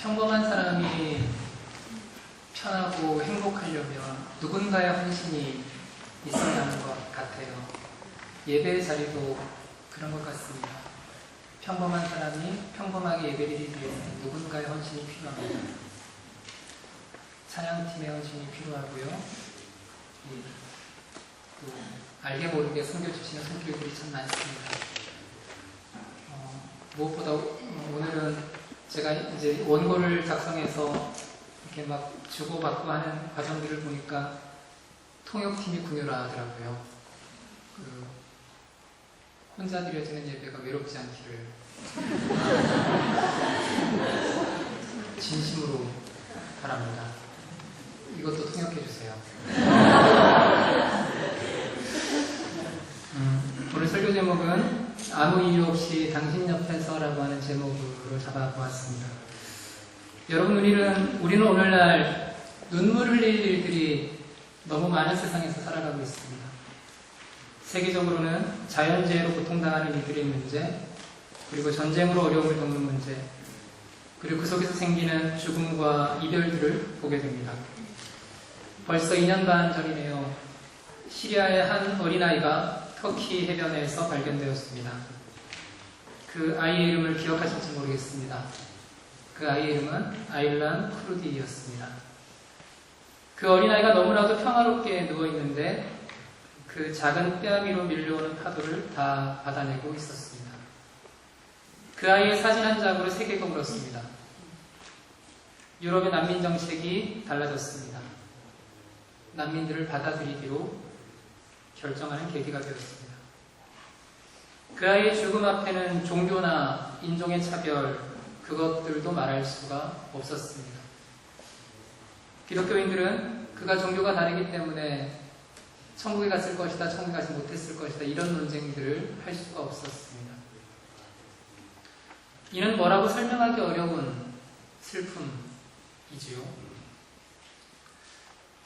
평범한 사람이 편하고 행복하려면 누군가의 헌신이 있어야 하는 것 같아요. 예배의 자리도 그런 것 같습니다. 평범한 사람이 평범하게 예배드리기 위해서는 누군가의 헌신이 필요합니다. 찬양팀의 헌신이 필요하고요. 또 알게 모르게 섬겨주시는 손길들이 참 많습니다. 무엇보다 오늘은 제가 이제 원고를 작성해서 이렇게 막 주고받고 하는 과정들을 보니까 통역팀이 궁유하더라고요. 혼자 드려지는 예배가 외롭지 않기를 진심으로 바랍니다. 이것도 통역해주세요. 오늘 설교 제목은 아무 이유 없이 당신 옆에서라고 하는 제목으로 잡아보았습니다. 여러분, 우리는 오늘날 눈물 흘릴 일들이 너무 많은 세상에서 살아가고 있습니다. 세계적으로는 자연재해로 고통당하는 이들의 문제, 그리고 전쟁으로 어려움을 겪는 문제, 그리고 그 속에서 생기는 죽음과 이별들을 보게 됩니다. 벌써 2년 반 전이네요. 시리아의 한 어린아이가 터키 해변에서 발견되었습니다. 그 아이의 이름을 기억하실지 모르겠습니다. 그 아이의 이름은 아일란 크루디였습니다. 그 어린아이가 너무나도 평화롭게 누워있는데 그 작은 뺨위로 밀려오는 파도를 다 받아내고 있었습니다. 그 아이의 사진 한 장으로 세계가 울었습니다. 유럽의 난민 정책이 달라졌습니다. 난민들을 받아들이기로 결정하는 계기가 되었습니다. 그 아이의 죽음 앞에는 종교나 인종의 차별, 그것들도 말할 수가 없었습니다. 기독교인들은 그가 종교가 다르기 때문에 천국에 갔을 것이다, 천국에 가지 못했을 것이다, 이런 논쟁들을 할 수가 없었습니다. 이는 뭐라고 설명하기 어려운 슬픔이지요.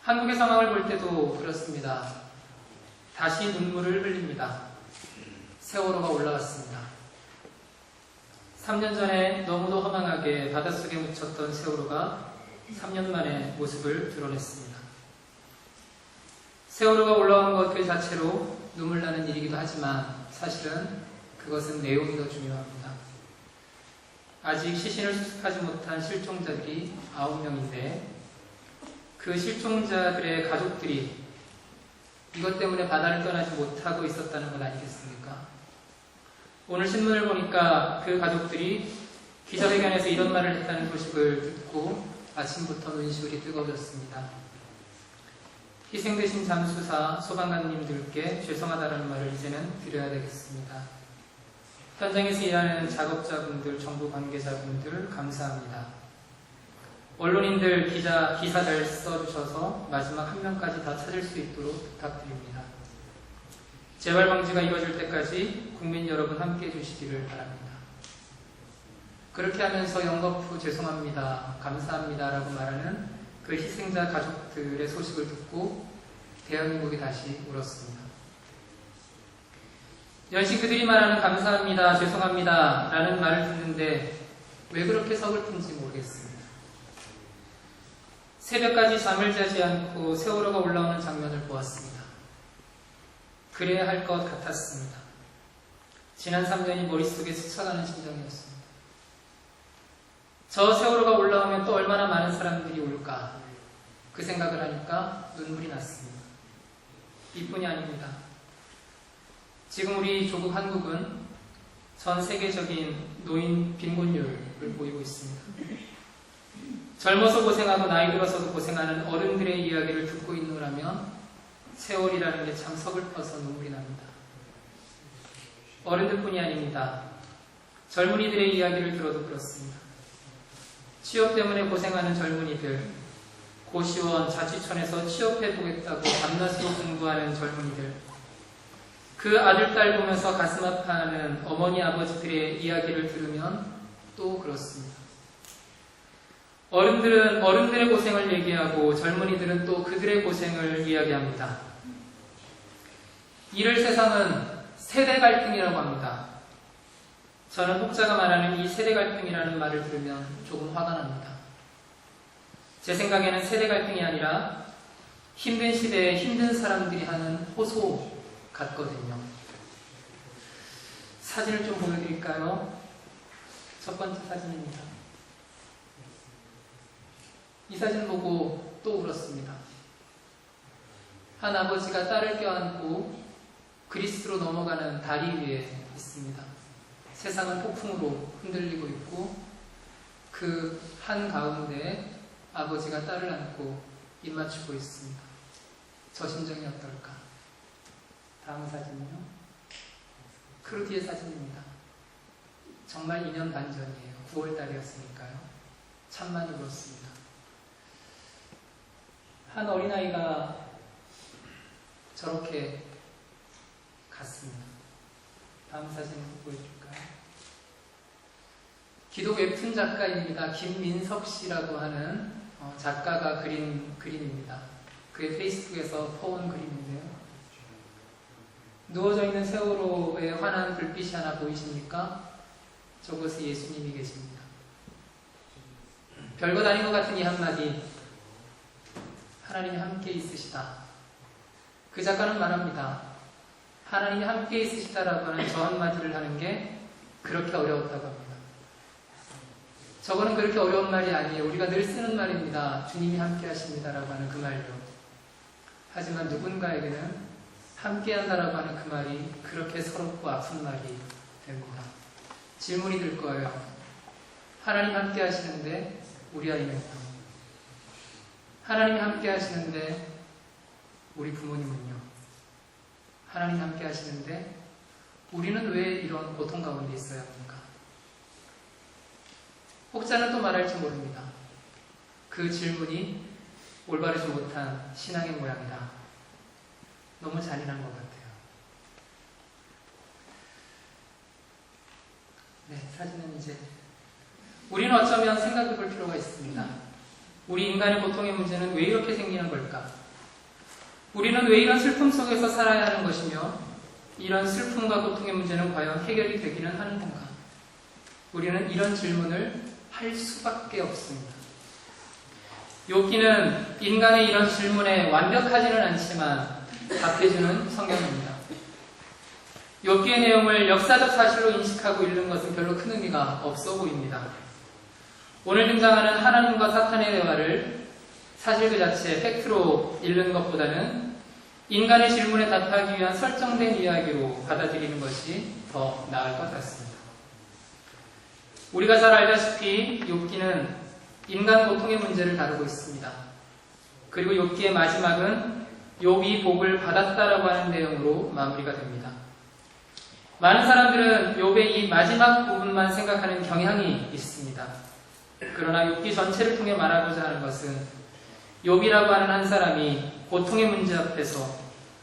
한국의 상황을 볼 때도 그렇습니다. 다시 눈물을 흘립니다. 세월호가 올라왔습니다. 3년 전에 너무도 허망하게 바닷속에 묻혔던 세월호가 3년 만에 모습을 드러냈습니다. 세월호가 올라온 것 그 자체로 눈물 나는 일이기도 하지만 사실은 그것은 내용이 더 중요합니다. 아직 시신을 수습하지 못한 실종자들이 9명인데 그 실종자들의 가족들이 이것 때문에 바다를 떠나지 못하고 있었다는 것 아니겠습니까? 오늘 신문을 보니까 그 가족들이 기자회견에서 이런 말을 했다는 소식을 듣고 아침부터 눈시울이 뜨거워졌습니다. 희생되신 잠수사 소방관님들께 죄송하다는 말을 이제는 드려야 되겠습니다. 현장에서 일하는 작업자분들, 정부 관계자분들 감사합니다. 언론인들, 기사들 써주셔서 마지막 한 명까지 다 찾을 수 있도록 부탁드립니다. 재발 방지가 이루어질 때까지 국민 여러분 함께해 주시기를 바랍니다. 그렇게 하면서 영거푸 죄송합니다, 감사합니다 라고 말하는 그 희생자 가족들의 소식을 듣고 대한민국이 다시 울었습니다. 역시 그들이 말하는 감사합니다, 죄송합니다 라는 말을 듣는데 왜 그렇게 서글픈지 모르겠습니다. 새벽까지 잠을 자지 않고 세월호가 올라오는 장면을 보았습니다. 그래야 할 것 같았습니다. 지난 3년이 머릿속에 스쳐가는 심정이었습니다. 저 세월호가 올라오면 또 얼마나 많은 사람들이 올까, 그 생각을 하니까 눈물이 났습니다. 이뿐이 아닙니다. 지금 우리 조국 한국은 전 세계적인 노인 빈곤율을 보이고 있습니다. 젊어서 고생하고 나이 들어서도 고생하는 어른들의 이야기를 듣고 있노라면 세월이라는 게 참 서글퍼서 눈물이 납니다. 어른들뿐이 아닙니다. 젊은이들의 이야기를 들어도 그렇습니다. 취업 때문에 고생하는 젊은이들, 고시원, 자취촌에서 취업해보겠다고 밤낮으로 공부하는 젊은이들, 그 아들, 딸 보면서 가슴 아파하는 어머니, 아버지들의 이야기를 들으면 또 그렇습니다. 어른들은 어른들의 고생을 얘기하고 젊은이들은 또 그들의 고생을 이야기합니다. 이를 세상은 세대 갈등이라고 합니다. 저는 혹자가 말하는 이 세대 갈등이라는 말을 들으면 조금 화가 납니다. 제 생각에는 세대 갈등이 아니라 힘든 시대에 힘든 사람들이 하는 호소 같거든요. 사진을 좀 보여드릴까요? 첫 번째 사진입니다. 이 사진 보고 또 울었습니다. 한 아버지가 딸을 껴안고 그리스로 넘어가는 다리 위에 있습니다. 세상은 폭풍으로 흔들리고 있고 그 한가운데 아버지가 딸을 안고 입 맞추고 있습니다. 저 심정이 어떨까? 다음 사진은요. 크루디의 사진입니다. 정말 2년 반 전이에요. 9월 달이었으니까요. 참 많이 울었습니다. 한 어린아이가 저렇게 갔습니다. 다음 사진 보여줄까요? 기독 웹툰 작가입니다. 김민석 씨라고 하는 작가가 그린 그림입니다. 그의 페이스북에서 퍼온 그림인데요. 누워져 있는 세월호에 환한 불빛이 하나 보이십니까? 저곳에 예수님이 계십니다. 별것 아닌 것 같은 이 한마디, 하나님이 함께 있으시다. 그 작가는 말합니다. 하나님이 함께 있으시다라고 하는 저 한마디를 하는 게 그렇게 어려웠다고 합니다. 저거는 그렇게 어려운 말이 아니에요. 우리가 늘 쓰는 말입니다. 주님이 함께 하십니다라고 하는 그 말도. 하지만 누군가에게는 함께 한다라고 하는 그 말이 그렇게 서럽고 아픈 말이 됩니다. 질문이 들 거예요. 하나님 함께 하시는데 우리 아이는요? 하나님이 함께 하시는데 우리 부모님은요? 하나님 함께 하시는데 우리는 왜 이런 고통 가운데 있어야 합니까? 혹자는 또 말할지 모릅니다. 그 질문이 올바르지 못한 신앙의 모양이다. 너무 잔인한 것 같아요. 네, 사진은 이제 우리는 어쩌면 생각해 볼 필요가 있습니다. 우리 인간의 고통의 문제는 왜 이렇게 생기는 걸까? 우리는 왜 이런 슬픔 속에서 살아야 하는 것이며 이런 슬픔과 고통의 문제는 과연 해결이 되기는 하는 건가? 우리는 이런 질문을 할 수밖에 없습니다. 욥기는 인간의 이런 질문에 완벽하지는 않지만 답해주는 성경입니다. 욥기의 내용을 역사적 사실로 인식하고 읽는 것은 별로 큰 의미가 없어 보입니다. 오늘 등장하는 하나님과 사탄의 대화를 사실 그 자체 팩트로 읽는 것보다는 인간의 질문에 답하기 위한 설정된 이야기로 받아들이는 것이 더 나을 것 같습니다. 우리가 잘 알다시피 욥기는 인간 고통의 문제를 다루고 있습니다. 그리고 욥기의 마지막은 욥이 복을 받았다라고 하는 내용으로 마무리가 됩니다. 많은 사람들은 욥의 이 마지막 부분만 생각하는 경향이 있습니다. 그러나 욥기 전체를 통해 말하고자 하는 것은 욥이라고 하는 한 사람이 고통의 문제 앞에서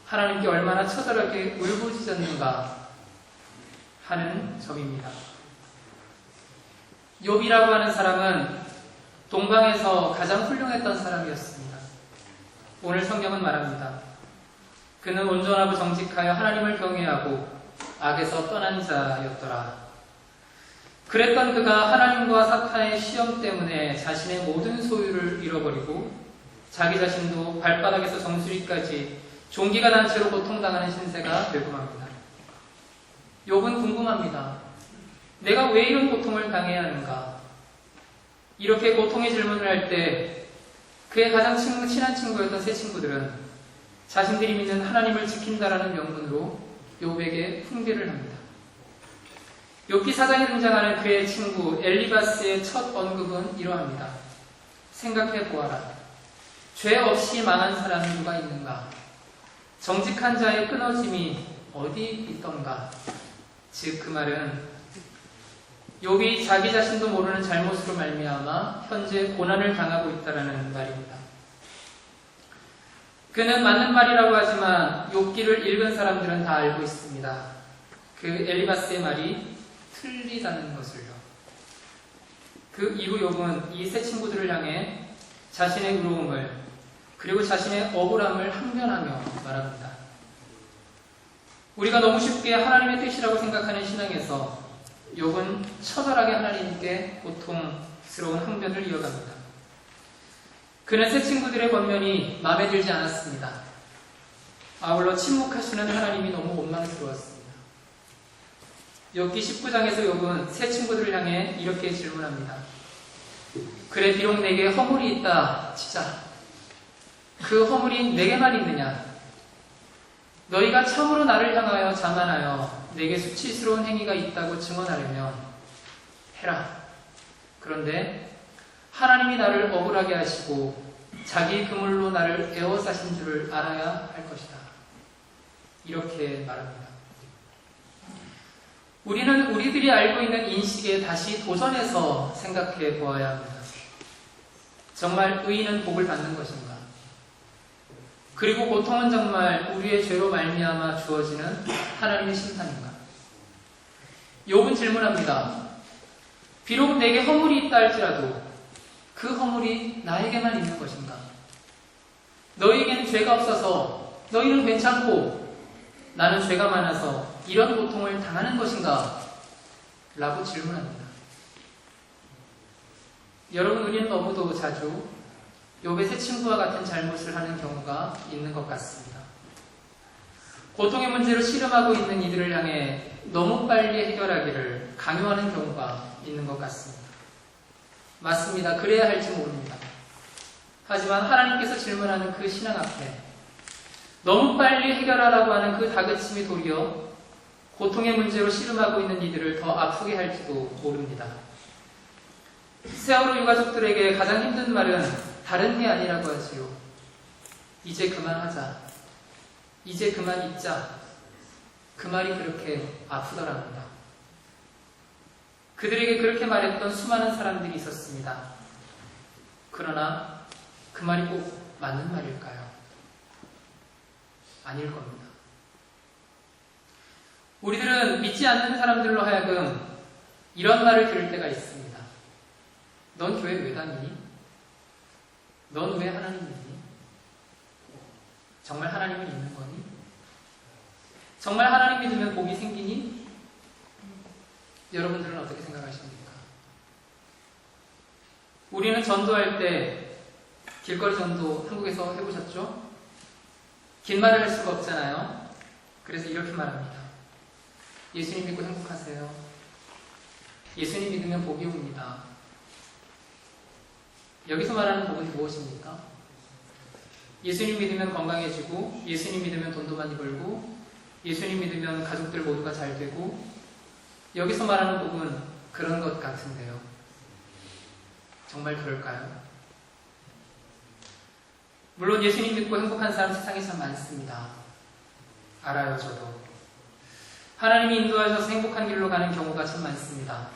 하나님께 얼마나 처절하게 울부짖었는가 하는 점입니다. 욥이라고 하는 사람은 동방에서 가장 훌륭했던 사람이었습니다. 오늘 성경은 말합니다. 그는 온전하고 정직하여 하나님을 경외하고 악에서 떠난 자였더라. 그랬던 그가 하나님과 사탄의 시험 때문에 자신의 모든 소유를 잃어버리고 자기 자신도 발바닥에서 정수리까지 종기가 난 채로 고통당하는 신세가 되고 맙니다. 욥은 궁금합니다. 내가 왜 이런 고통을 당해야 하는가? 이렇게 고통의 질문을 할 때 그의 가장 친한 친구였던 세 친구들은 자신들이 믿는 하나님을 지킨다라는 명분으로 욥에게 훈계를 합니다. 욥기 4장에 등장하는 그의 친구 엘리바스의 첫 언급은 이러합니다. 생각해 보아라. 죄 없이 망한 사람이 누가 있는가? 정직한 자의 끊어짐이 어디 있던가? 즉 그 말은 욥이 자기 자신도 모르는 잘못으로 말미암아 현재 고난을 당하고 있다는 말입니다. 그는 맞는 말이라고 하지만 욥기를 읽은 사람들은 다 알고 있습니다. 그 엘리바스의 말이 틀리다는 것을요. 그 이후 욥은 이 세 친구들을 향해 자신의 의로움을 그리고 자신의 억울함을 항변하며 말합니다. 우리가 너무 쉽게 하나님의 뜻이라고 생각하는 신앙에서 욥은 처절하게 하나님께 고통스러운 항변을 이어갑니다. 그는 새 친구들의 권면이 마음에 들지 않았습니다. 아울러 침묵하시는 하나님이 너무 원망스러웠습니다. 욥기 19장에서 욥은 새 친구들을 향해 이렇게 질문합니다. 그래 비록 내게 허물이 있다 치자. 그 허물이 내게만 있느냐? 너희가 참으로 나를 향하여 자만하여 내게 수치스러운 행위가 있다고 증언하려면 해라. 그런데 하나님이 나를 억울하게 하시고 자기 그물로 나를 에워싸신 줄을 알아야 할 것이다. 이렇게 말합니다. 우리는 우리들이 알고 있는 인식에 다시 도전해서 생각해 보아야 합니다. 정말 의인은 복을 받는 것인가? 그리고 고통은 정말 우리의 죄로 말미암아 주어지는 하나님의 심판인가? 욥은 질문합니다. 비록 내게 허물이 있다 할지라도 그 허물이 나에게만 있는 것인가? 너희에게는 죄가 없어서 너희는 괜찮고 나는 죄가 많아서 이런 고통을 당하는 것인가? 라고 질문합니다. 여러분, 우리는 너무도 자주 욥의 새 친구와 같은 잘못을 하는 경우가 있는 것 같습니다. 고통의 문제로 씨름하고 있는 이들을 향해 너무 빨리 해결하기를 강요하는 경우가 있는 것 같습니다. 맞습니다. 그래야 할지 모릅니다. 하지만 하나님께서 질문하는 그 신앙 앞에 너무 빨리 해결하라고 하는 그 다그침이 도리어 고통의 문제로 씨름하고 있는 이들을 더 아프게 할지도 모릅니다. 세월호 유가족들에게 가장 힘든 말은 다른 게 아니라고 하지요. 이제 그만하자. 이제 그만 잊자. 그 말이 그렇게 아프더랍니다. 그들에게 그렇게 말했던 수많은 사람들이 있었습니다. 그러나 그 말이 꼭 맞는 말일까요? 아닐 겁니다. 우리들은 믿지 않는 사람들로 하여금 이런 말을 들을 때가 있습니다. 넌 교회 왜 다니니? 넌 왜 하나님 믿니? 정말 하나님은 있는 거니? 정말 하나님 믿으면 복이 생기니? 여러분들은 어떻게 생각하십니까? 우리는 전도할 때 길거리 전도 한국에서 해보셨죠? 긴 말을 할 수가 없잖아요. 그래서 이렇게 말합니다. 예수님 믿고 행복하세요. 예수님 믿으면 복이 옵니다. 여기서 말하는 복은 무엇입니까? 예수님 믿으면 건강해지고, 예수님 믿으면 돈도 많이 벌고, 예수님 믿으면 가족들 모두가 잘 되고, 여기서 말하는 복은 그런 것 같은데요. 정말 그럴까요? 물론 예수님 믿고 행복한 사람 세상에 참 많습니다. 알아요, 저도. 하나님이 인도하셔서 행복한 길로 가는 경우가 참 많습니다.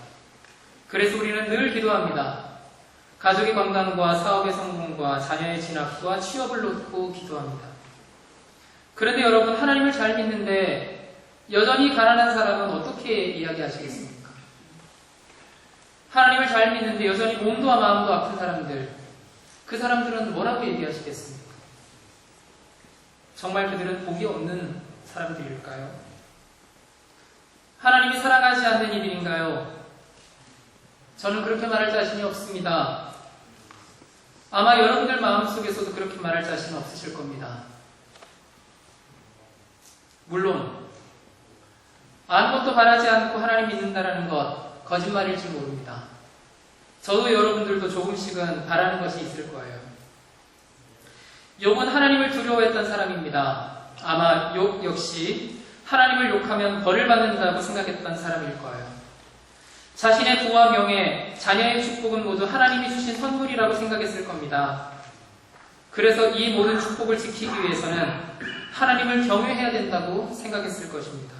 그래서 우리는 늘 기도합니다. 가족의 건강과 사업의 성공과 자녀의 진학과 취업을 놓고 기도합니다. 그런데 여러분, 하나님을 잘 믿는데 여전히 가난한 사람은 어떻게 이야기하시겠습니까? 하나님을 잘 믿는데 여전히 몸도 마음도 아픈 사람들, 그 사람들은 뭐라고 얘기하시겠습니까? 정말 그들은 복이 없는 사람들일까요? 하나님이 사랑하지 않는 이들인가요? 저는 그렇게 말할 자신이 없습니다. 아마 여러분들 마음속에서도 그렇게 말할 자신은 없으실 겁니다. 물론 아무것도 바라지 않고 하나님 믿는다는 것 거짓말일지 모릅니다. 저도 여러분들도 조금씩은 바라는 것이 있을 거예요. 욥은 하나님을 두려워했던 사람입니다. 아마 욥 역시 하나님을 욕하면 벌을 받는다고 생각했던 사람일 거예요. 자신의 부와 명예, 자녀의 축복은 모두 하나님이 주신 선물이라고 생각했을 겁니다. 그래서 이 모든 축복을 지키기 위해서는 하나님을 경외해야 된다고 생각했을 것입니다.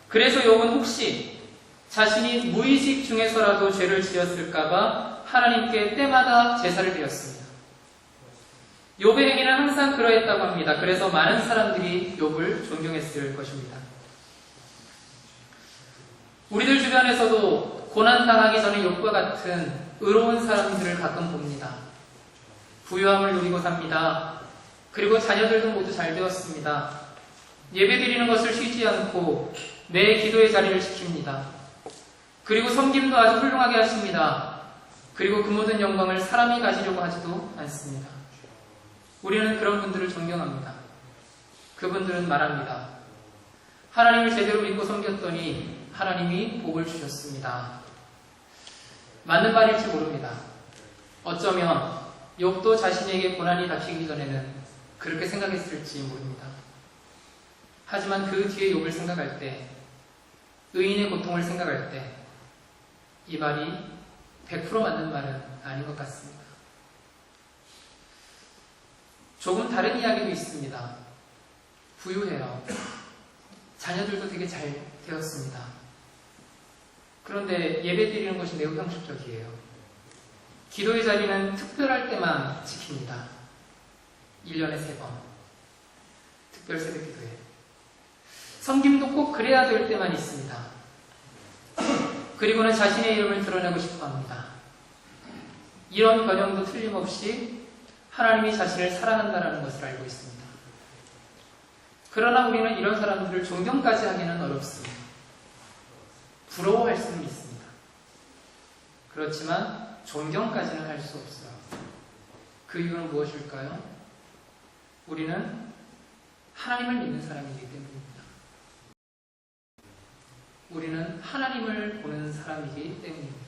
그래서 욥은 혹시 자신이 무의식 중에서라도 죄를 지었을까봐 하나님께 때마다 제사를 드렸습니다. 욥의 행위는 항상 그러했다고 합니다. 그래서 많은 사람들이 욥을 존경했을 것입니다. 우리들 주변에서도 고난당하기 전에 욥과 같은 의로운 사람들을 가끔 봅니다. 부유함을 누리고 삽니다. 그리고 자녀들도 모두 잘 되었습니다. 예배드리는 것을 쉬지 않고 매 기도의 자리를 지킵니다. 그리고 섬김도 아주 훌륭하게 하십니다. 그리고 그 모든 영광을 사람이 가지려고 하지도 않습니다. 우리는 그런 분들을 존경합니다. 그분들은 말합니다. 하나님을 제대로 믿고 섬겼더니 하나님이 복을 주셨습니다. 맞는 말일지 모릅니다. 어쩌면 욥도 자신에게 고난이 닥치기 전에는 그렇게 생각했을지 모릅니다. 하지만 그 뒤에 욥을 생각할 때, 의인의 고통을 생각할 때 이 말이 100% 맞는 말은 아닌 것 같습니다. 조금 다른 이야기도 있습니다. 부유해요. 자녀들도 되게 잘 되었습니다. 그런데 예배 드리는 것이 매우 형식적이에요. 기도의 자리는 특별할 때만 지킵니다. 1년에 3번. 특별 새벽 기도회. 섬김도 꼭 그래야 될 때만 있습니다. 그리고는 자신의 이름을 드러내고 싶어 합니다. 이런 변형도 틀림없이 하나님이 자신을 사랑한다는 것을 알고 있습니다. 그러나 우리는 이런 사람들을 존경까지 하기는 어렵습니다. 부러워할 수는 있습니다. 그렇지만 존경까지는 할 수 없어요. 그 이유는 무엇일까요? 우리는 하나님을 믿는 사람이기 때문입니다. 우리는 하나님을 보는 사람이기 때문입니다.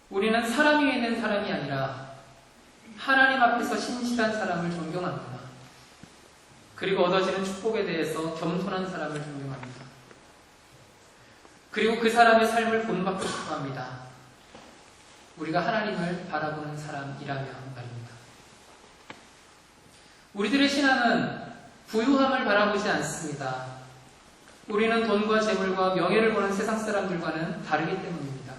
우리는 사람 위에 있는 사람이 아니라 하나님 앞에서 신실한 사람을 존경합니다. 그리고 얻어지는 축복에 대해서 겸손한 사람을 존경합니다. 그리고 그 사람의 삶을 본받고 싶어 합니다. 우리가 하나님을 바라보는 사람이라면 말입니다. 우리들의 신앙은 부유함을 바라보지 않습니다. 우리는 돈과 재물과 명예를 보는 세상 사람들과는 다르기 때문입니다.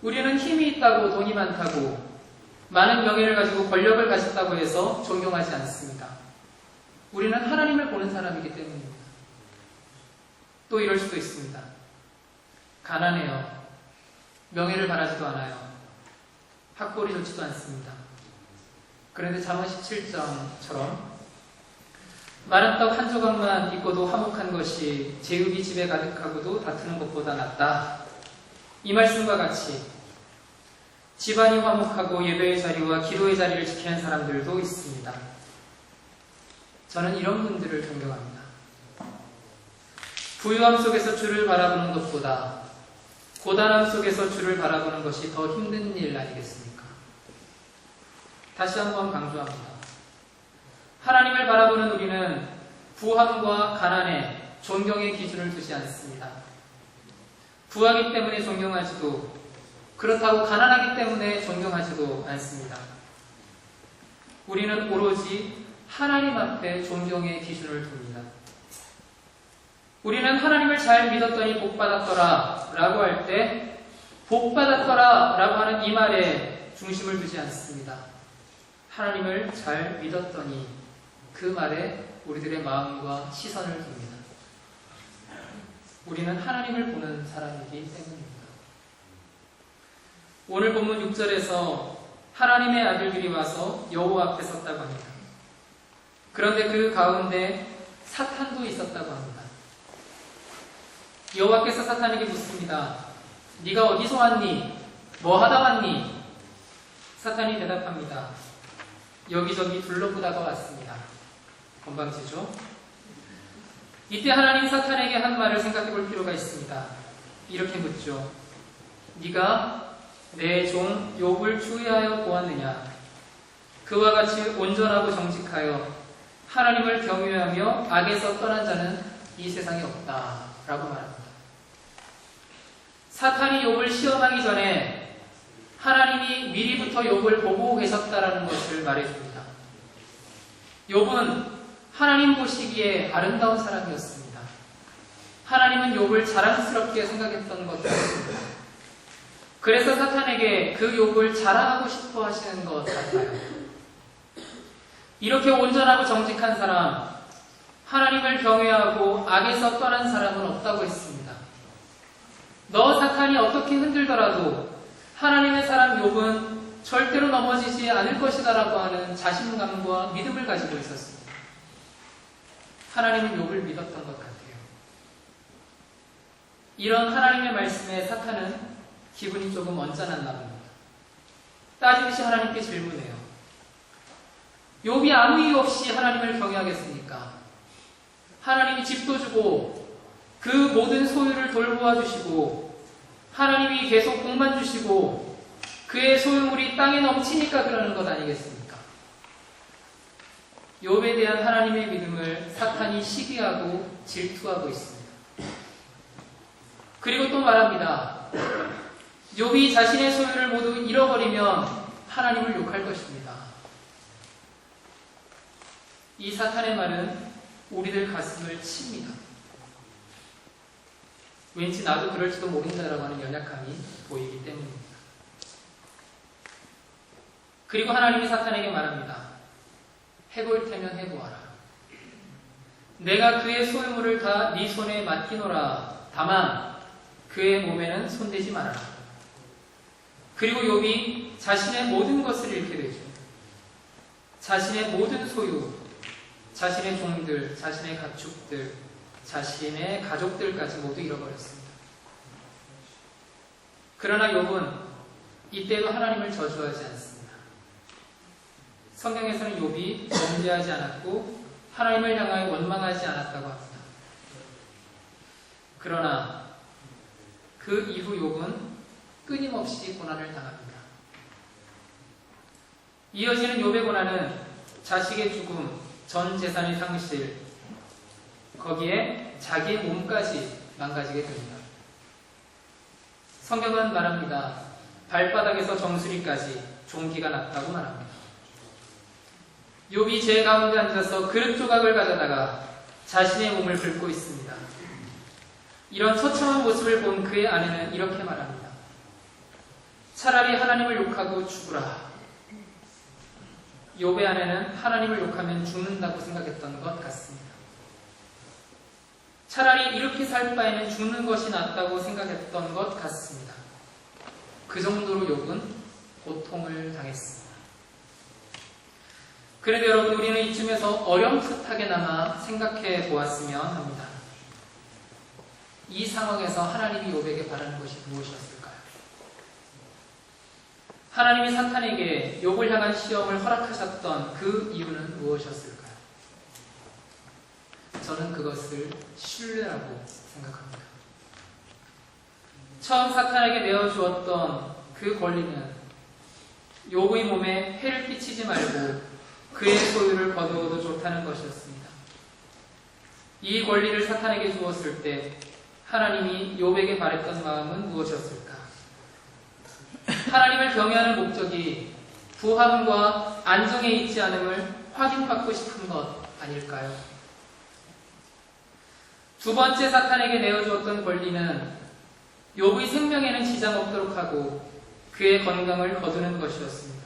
우리는 힘이 있다고 돈이 많다고 많은 명예를 가지고 권력을 가졌다고 해서 존경하지 않습니다. 우리는 하나님을 보는 사람이기 때문입니다. 또 이럴 수도 있습니다. 가난해요. 명예를 바라지도 않아요. 학벌이 좋지도 않습니다. 그런데 잠언 17장처럼 마른 떡 한 조각만 있고도 화목한 것이 제육이 집에 가득하고도 다투는 것보다 낫다. 이 말씀과 같이 집안이 화목하고 예배의 자리와 기도의 자리를 지키는 사람들도 있습니다. 저는 이런 분들을 존경합니다. 부유함 속에서 주를 바라보는 것보다 고단함 속에서 주를 바라보는 것이 더 힘든 일 아니겠습니까? 다시 한번 강조합니다. 하나님을 바라보는 우리는 부함과 가난에 존경의 기준을 두지 않습니다. 부하기 때문에 존경하지도, 그렇다고 가난하기 때문에 존경하지도 않습니다. 우리는 오로지 하나님 앞에 존경의 기준을 둡니다. 우리는 하나님을 잘 믿었더니 복받았더라 라고 할 때 복받았더라 라고 하는 이 말에 중심을 두지 않습니다. 하나님을 잘 믿었더니 그 말에 우리들의 마음과 시선을 둡니다. 우리는 하나님을 보는 사람이기 때문입니다. 오늘 본문 6절에서 하나님의 아들들이 와서 여호와 앞에 섰다고 합니다. 그런데 그 가운데 사탄도 있었다고 합니다. 여호와께서 사탄에게 묻습니다. 네가 어디서 왔니? 뭐 하다 왔니? 사탄이 대답합니다. 여기저기 둘러보다가 왔습니다. 건방지죠? 이때 하나님 사탄에게 한 말을 생각해 볼 필요가 있습니다. 이렇게 묻죠. 네가 내 종 욥을 주의하여 보았느냐? 그와 같이 온전하고 정직하여 하나님을 경외하며 악에서 떠난 자는 이 세상에 없다 라고 말합니다. 사탄이 욥을 시험하기 전에 하나님이 미리부터 욥을 보고 계셨다라는 것을 말해줍니다. 욥은 하나님 보시기에 아름다운 사람이었습니다. 하나님은 욥을 자랑스럽게 생각했던 것 같습니다. 그래서 사탄에게 그 욥을 자랑하고 싶어 하시는 것 같아요. 이렇게 온전하고 정직한 사람, 하나님을 경외하고 악에서 떠난 사람은 없다고 했습니다. 너 사탄이 어떻게 흔들더라도 하나님의 사람 욥은 절대로 넘어지지 않을 것이다 라고 하는 자신감과 믿음을 가지고 있었습니다. 하나님은 욥을 믿었던 것 같아요. 이런 하나님의 말씀에 사탄은 기분이 조금 언짢았나 봅니다. 따지듯이 하나님께 질문해요. 욥이 아무 이유 없이 하나님을 경외하겠습니까? 하나님이 집도 주고 그 모든 소유를 돌보아 주시고 하나님이 계속 복만 주시고 그의 소유물이 땅에 넘치니까 그러는 것 아니겠습니까? 욥에 대한 하나님의 믿음을 사탄이 시기하고 질투하고 있습니다. 그리고 또 말합니다. 욥이 자신의 소유를 모두 잃어버리면 하나님을 욕할 것입니다. 이 사탄의 말은 우리들 가슴을 칩니다. 왠지 나도 그럴지도 모른다라고 하는 연약함이 보이기 때문입니다. 그리고 하나님이 사탄에게 말합니다. 해볼 테면 해보아라. 내가 그의 소유물을 다 네 손에 맡기노라. 다만 그의 몸에는 손대지 말아라. 그리고 욥이 자신의 모든 것을 잃게 되죠. 자신의 모든 소유, 자신의 종들, 자신의 가축들, 자신의 가족들까지 모두 잃어버렸습니다. 그러나 욥은 이때도 하나님을 저주하지 않습니다. 성경에서는 욥이 범죄하지 않았고 하나님을 향하여 원망하지 않았다고 합니다. 그러나 그 이후 욥은 끊임없이 고난을 당합니다. 이어지는 욥의 고난은 자식의 죽음, 전 재산의 상실, 거기에 자기의 몸까지 망가지게 됩니다. 성경은 말합니다. 발바닥에서 정수리까지 종기가 났다고 말합니다. 욥이 제 가운데 앉아서 그릇 조각을 가져다가 자신의 몸을 긁고 있습니다. 이런 처참한 모습을 본 그의 아내는 이렇게 말합니다. 차라리 하나님을 욕하고 죽으라. 욥의 아내는 하나님을 욕하면 죽는다고 생각했던 것 같습니다. 차라리 이렇게 살 바에는 죽는 것이 낫다고 생각했던 것 같습니다. 그 정도로 욥은 고통을 당했습니다. 그런데 여러분, 우리는 이쯤에서 어렴풋하게나마 생각해 보았으면 합니다. 이 상황에서 하나님이 욥에게 바라는 것이 무엇이었을까요? 하나님이 사탄에게 욥을 향한 시험을 허락하셨던 그 이유는 무엇이었을까요? 저는 그것을 신뢰라고 생각합니다. 처음 사탄에게 내어주었던 그 권리는 욥의 몸에 해를 끼치지 말고 그의 소유를 거두어도 좋다는 것이었습니다. 이 권리를 사탄에게 주었을 때 하나님이 욥에게 바랬던 마음은 무엇이었을까? 하나님을 경외하는 목적이 부함과 안정에 있지 않음을 확인받고 싶은 것 아닐까요? 두 번째 사탄에게 내어주었던 권리는 욥의 생명에는 지장 없도록 하고 그의 건강을 거두는 것이었습니다.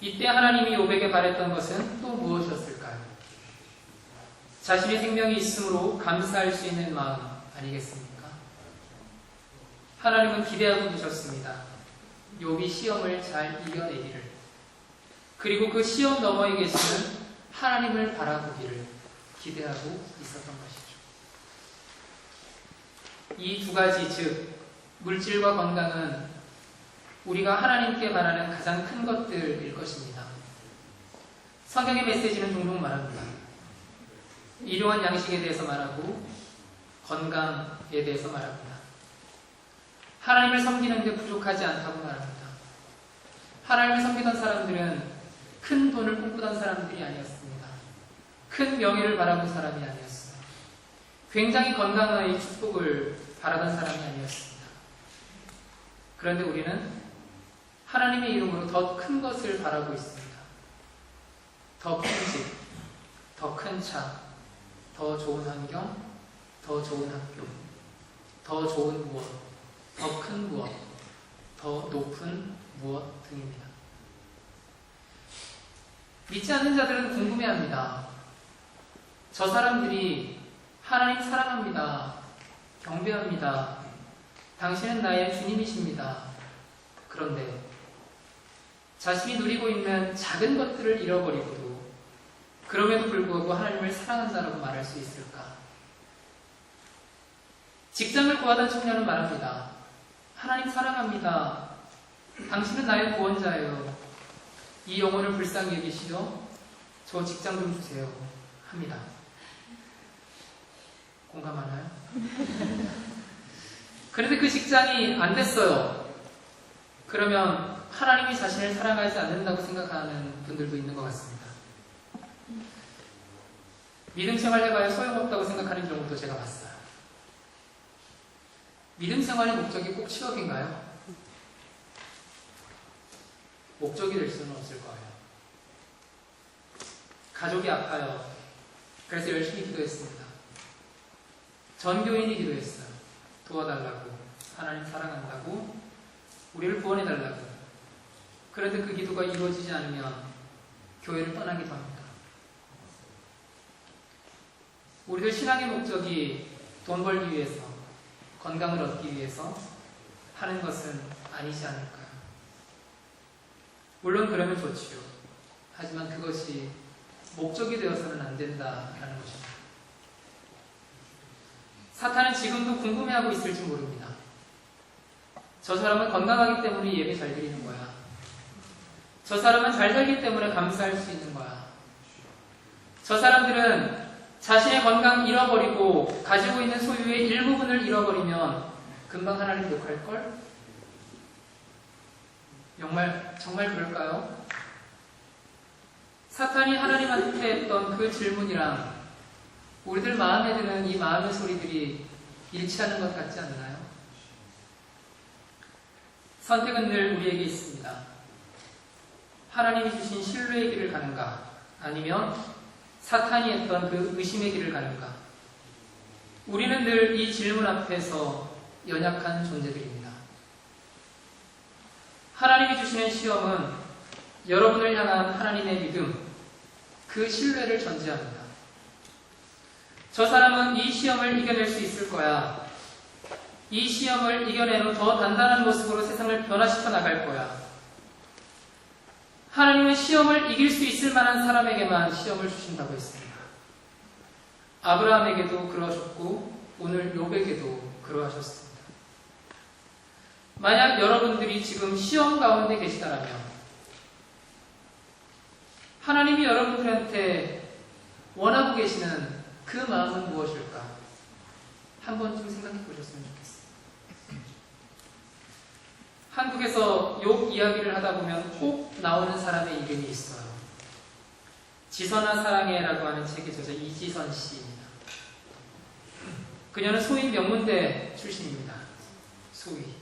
이때 하나님이 욥에게 바랬던 것은 또 무엇이었을까요? 자신의 생명이 있으므로 감사할 수 있는 마음 아니겠습니까? 하나님은 기대하고 계셨습니다. 욥이 시험을 잘 이겨내기를, 그리고 그 시험 너머에 계시는 하나님을 바라보기를 기대하고 있었던 것이죠. 이 두 가지, 즉 물질과 건강은 우리가 하나님께 바라는 가장 큰 것들일 것입니다. 성경의 메시지는 종종 말합니다. 일용할 양식에 대해서 말하고 건강에 대해서 말합니다. 하나님을 섬기는 데 부족하지 않다고 말합니다. 하나님을 섬기던 사람들은 큰 돈을 꿈꾸던 사람들이 아니었습니다. 큰 명예를 바라본 사람이 아니었습니다. 굉장히 건강의 축복을 바라던 사람이 아니었습니다. 그런데 우리는 하나님의 이름으로 더 큰 것을 바라고 있습니다. 더 큰 집, 더 큰 차, 더 좋은 환경, 더 좋은 학교, 더 좋은 무엇, 더 큰 무엇, 더 높은 무엇 등입니다. 믿지 않는 자들은 궁금해합니다. 저 사람들이 하나님 사랑합니다. 경배합니다. 당신은 나의 주님이십니다. 그런데 자신이 누리고 있는 작은 것들을 잃어버리고도 그럼에도 불구하고 하나님을 사랑한다라고 말할 수 있을까? 직장을 구하던 청년은 말합니다. 하나님 사랑합니다. 당신은 나의 구원자예요. 이 영혼을 불쌍히 여기시어 저 직장 좀 주세요. 합니다. 공감하나요? 그런데 그 직장이 안 됐어요. 그러면 하나님이 자신을 사랑하지 않는다고 생각하는 분들도 있는 것 같습니다. 믿음 생활 해봐야 소용없다고 생각하는 경우도 제가 봤어요. 믿음 생활의 목적이 꼭 취업인가요? 목적이 될 수는 없을 거예요. 가족이 아파요. 그래서 열심히 기도했습니다. 전교인이 기도했어요. 도와달라고, 하나님 사랑한다고, 우리를 구원해달라고. 그런데 그 기도가 이루어지지 않으면 교회를 떠나기도 합니다. 우리들 신앙의 목적이 돈 벌기 위해서, 건강을 얻기 위해서 하는 것은 아니지 않을까요? 물론 그러면 좋지요. 하지만 그것이 목적이 되어서는 안 된다라는 것입니다. 사탄은 지금도 궁금해하고 있을지 모릅니다. 저 사람은 건강하기 때문에 예배 잘 드리는 거야. 저 사람은 잘 살기 때문에 감사할 수 있는 거야. 저 사람들은 자신의 건강 잃어버리고 가지고 있는 소유의 일부분을 잃어버리면 금방 하나님 욕할걸? 정말 그럴까요? 사탄이 하나님한테 했던 그 질문이랑 우리들 마음에 드는 이 마음의 소리들이 일치하는 것 같지 않나요? 선택은 늘 우리에게 있습니다. 하나님이 주신 신뢰의 길을 가는가, 아니면 사탄이 했던 그 의심의 길을 가는가. 우리는 늘 이 질문 앞에서 연약한 존재들입니다. 하나님이 주시는 시험은 여러분을 향한 하나님의 믿음, 그 신뢰를 전제합니다. 저 사람은 이 시험을 이겨낼 수 있을 거야. 이 시험을 이겨낸 후 더 단단한 모습으로 세상을 변화시켜 나갈 거야. 하나님은 시험을 이길 수 있을 만한 사람에게만 시험을 주신다고 했습니다. 아브라함에게도 그러셨고 오늘 욥에게도 그러하셨습니다. 만약 여러분들이 지금 시험 가운데 계시다라면 하나님이 여러분들한테 원하고 계시는 그 마음은 무엇일까? 한 번쯤 생각해 보셨으면 좋겠어요. 한국에서 욥 이야기를 하다 보면 꼭 나오는 사람의 이름이 있어요. 지선아 사랑해라고 하는 책의 저자 이지선 씨입니다. 그녀는 소위 명문대 출신입니다. 소위.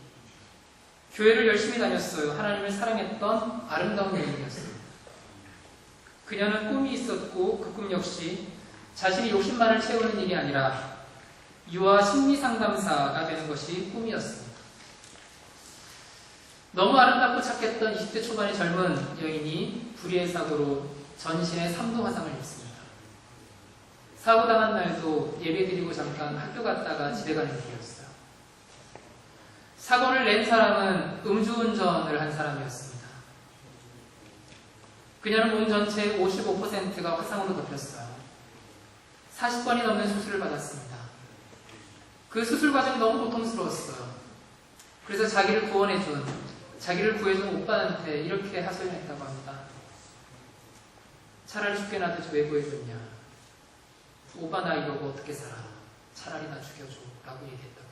교회를 열심히 다녔어요. 하나님을 사랑했던 아름다운 여인이었어요. 그녀는 꿈이 있었고 그 꿈 역시 자신이 욕심만을 채우는 일이 아니라 유아 심리상담사가 되는 것이 꿈이었습니다. 너무 아름답고 착했던 20대 초반의 젊은 여인이 불의의 사고로 전신에 3도 화상을 입습니다. 사고당한 날도 예배드리고 잠깐 학교 갔다가 집에 가는 길이었어요. 사고를 낸 사람은 음주운전을 한 사람이었습니다. 그녀는 몸 전체의 55%가 화상으로 덮였어요. 40번이 넘는 수술을 받았습니다. 그 수술 과정이 너무 고통스러웠어요. 그래서 자기를 구해준 오빠한테 이렇게 하소연했다고 합니다. 차라리 죽게 놔두지 왜 구해줬냐. 오빠 나 이러고 어떻게 살아. 차라리 나 죽여줘. 라고 얘기했다고.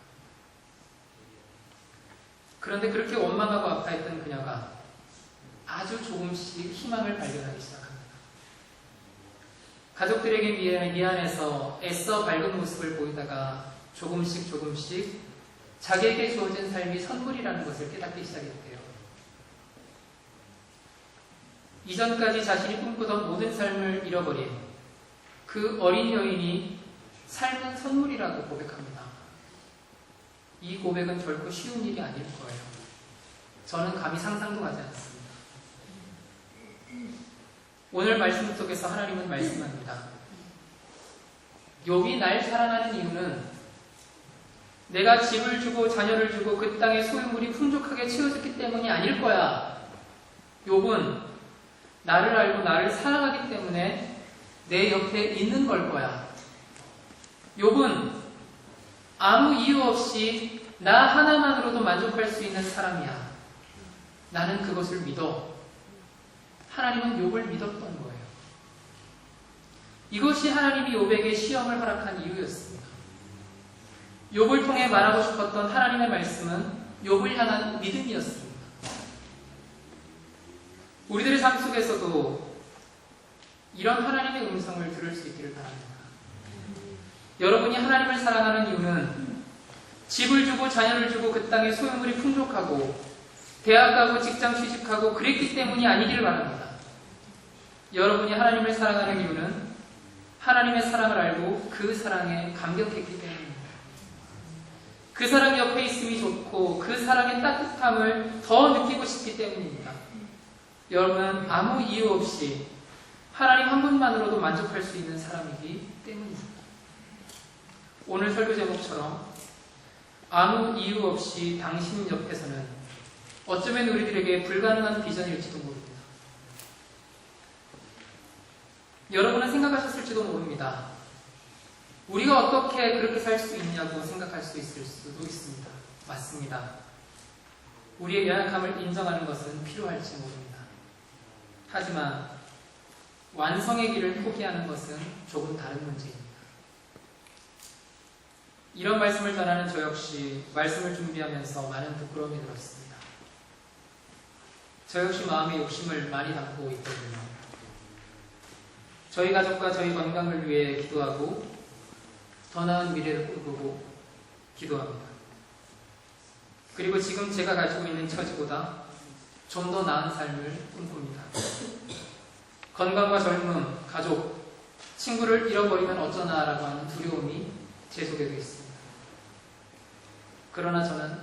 그런데 그렇게 원망하고 아파했던 그녀가 아주 조금씩 희망을 발견하기 시작합니다. 가족들에게 미안해서 애써 밝은 모습을 보이다가 조금씩 자기에게 주어진 삶이 선물이라는 것을 깨닫기 시작했대요. 이전까지 자신이 꿈꾸던 모든 삶을 잃어버린 그 어린 여인이 삶은 선물이라고 고백합니다. 이 고백은 결코 쉬운 일이 아닐 거예요. 저는 감히 상상도 하지 않습니다. 오늘 말씀 속에서 하나님은 말씀합니다. 욥이 날 사랑하는 이유는 내가 집을 주고 자녀를 주고 그 땅의 소유물이 풍족하게 채워졌기 때문이 아닐 거야. 욥은 나를 알고 나를 사랑하기 때문에 내 옆에 있는 걸 거야. 욥은 아무 이유 없이 나 하나만으로도 만족할 수 있는 사람이야. 나는 그것을 믿어. 하나님은 욥을 믿었던 거예요. 이것이 하나님이 욥에게 시험을 허락한 이유였습니다. 욥을 통해 말하고 싶었던 하나님의 말씀은 욥을 향한 믿음이었습니다. 우리들의 삶 속에서도 이런 하나님의 음성을 들을 수 있기를 바랍니다. 여러분이 하나님을 사랑하는 이유는 집을 주고 자녀를 주고 그 땅에 소유물이 풍족하고 대학 가고 직장 취직하고 그랬기 때문이 아니기를 바랍니다. 여러분이 하나님을 사랑하는 이유는 하나님의 사랑을 알고 그 사랑에 감격했기 때문입니다. 그 사랑 옆에 있음이 좋고 그 사랑의 따뜻함을 더 느끼고 싶기 때문입니다. 여러분은 아무 이유 없이 하나님 한 분만으로도 만족할 수 있는 사람이기 때문입니다. 오늘 설교 제목처럼 아무 이유 없이 당신 옆에서는 어쩌면 우리들에게 불가능한 비전일지도 모릅니다. 여러분은 생각하셨을지도 모릅니다. 우리가 어떻게 그렇게 살 수 있냐고 생각할 수 있을 수도 있습니다. 맞습니다. 우리의 연약함을 인정하는 것은 필요할지 모릅니다. 하지만 완성의 길을 포기하는 것은 조금 다른 문제입니다. 이런 말씀을 전하는 저 역시 말씀을 준비하면서 많은 부끄러움이 들었습니다. 저 역시 마음에 욕심을 많이 담고 있거든요. 저희 가족과 저희 건강을 위해 기도하고 더 나은 미래를 꿈꾸고 기도합니다. 그리고 지금 제가 가지고 있는 처지보다 좀 더 나은 삶을 꿈꿉니다. 건강과 젊음, 가족, 친구를 잃어버리면 어쩌나라고 하는 두려움이 제 속에도 있습니다. 그러나 저는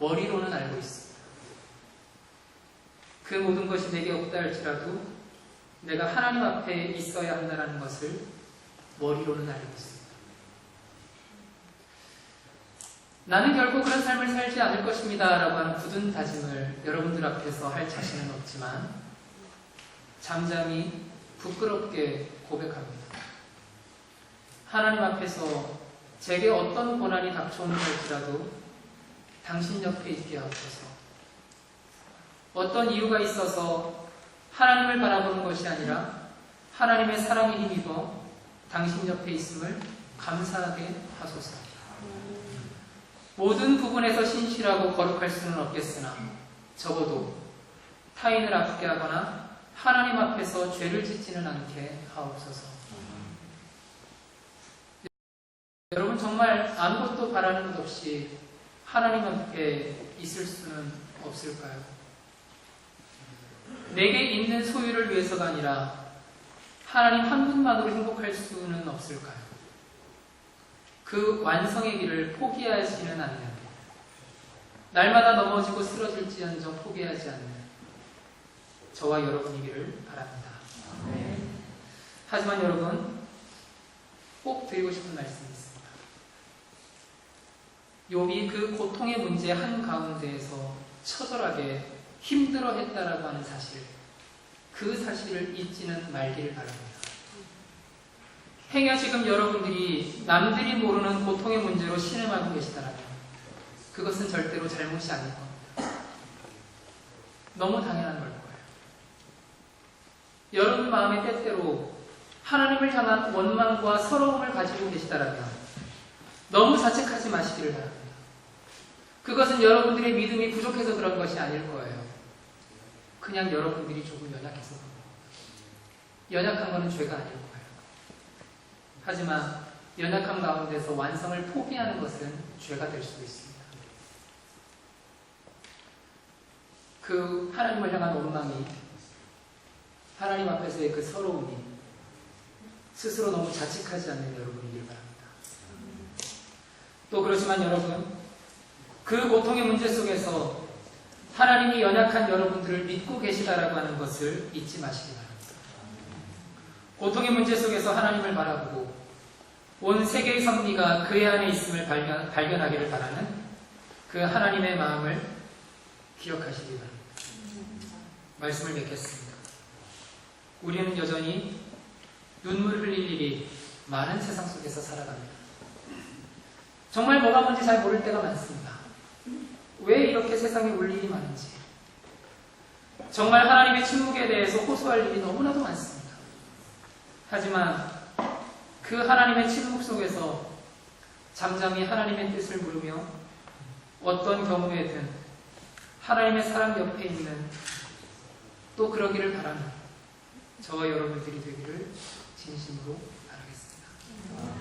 머리로는 알고 있습니다. 그 모든 것이 내게 없다 할지라도 내가 하나님 앞에 있어야 한다는 것을 머리로는 알고 있습니다. 나는 결코 그런 삶을 살지 않을 것입니다 라고 하는 굳은 다짐을 여러분들 앞에서 할 자신은 없지만 잠잠히 부끄럽게 고백합니다. 하나님 앞에서 제게 어떤 고난이 닥쳐오는 할지라도 당신 옆에 있게 하옵소서. 어떤 이유가 있어서 하나님을 바라보는 것이 아니라 하나님의 사랑에 힘입어 당신 옆에 있음을 감사하게 하소서. 모든 부분에서 신실하고 거룩할 수는 없겠으나 적어도 타인을 아프게 하거나 하나님 앞에서 죄를 짓지는 않게 하옵소서. 여러분 정말 아무것도 바라는 것 없이 하나님 앞에 있을 수는 없을까요? 내게 있는 소유를 위해서가 아니라 하나님 한 분만으로 행복할 수는 없을까요? 그 완성의 길을 포기하지는 않는, 날마다 넘어지고 쓰러질지언정 포기하지 않는 저와 여러분이기를 바랍니다. 하지만 여러분, 꼭 드리고 싶은 말씀이 있습니다. 욥이 그 고통의 문제 한가운데에서 처절하게 힘들어했다라고 하는 사실, 그 사실을 잊지는 말기를 바랍니다. 행여 지금 여러분들이 남들이 모르는 고통의 문제로 신음하고 계시다라면 그것은 절대로 잘못이 아닐 겁니다. 너무 당연한 걸 거예요. 여러분 마음의 때때로 하나님을 향한 원망과 서러움을 가지고 계시다라면 너무 자책하지 마시기를 바랍니다. 그것은 여러분들의 믿음이 부족해서 그런 것이 아닐 거예요. 그냥 여러분들이 조금 연약해서 그런 겁니다. 연약한 것은 죄가 아닐 거예요. 하지만 연약함 가운데서 완성을 포기하는 것은 죄가 될 수도 있습니다. 그 하나님을 향한 원망이, 하나님 앞에서의 그 서러움이 스스로 너무 자책하지 않는 여러분이길 바랍니다. 또 그렇지만 여러분, 그 고통의 문제 속에서 하나님이 연약한 여러분들을 믿고 계시다라고 하는 것을 잊지 마시기 바랍니다. 고통의 문제 속에서 하나님을 바라보고 온 세계의 섭리가 그의 안에 있음을 발견하기를 바라는 그 하나님의 마음을 기억하시기 바랍니다. 말씀을 맺겠습니다. 우리는 여전히 눈물을 흘릴 일이 많은 세상 속에서 살아갑니다. 정말 뭐가 뭔지 잘 모를 때가 많습니다. 왜 이렇게 세상에 올 일이 많은지. 정말 하나님의 침묵에 대해서 호소할 일이 너무나도 많습니다. 하지만 그 하나님의 침묵 속에서 잠잠히 하나님의 뜻을 물으며 어떤 경우에든 하나님의 사랑 옆에 있는, 또 그러기를 바라는 저와 여러분들이 되기를 진심으로 바라겠습니다.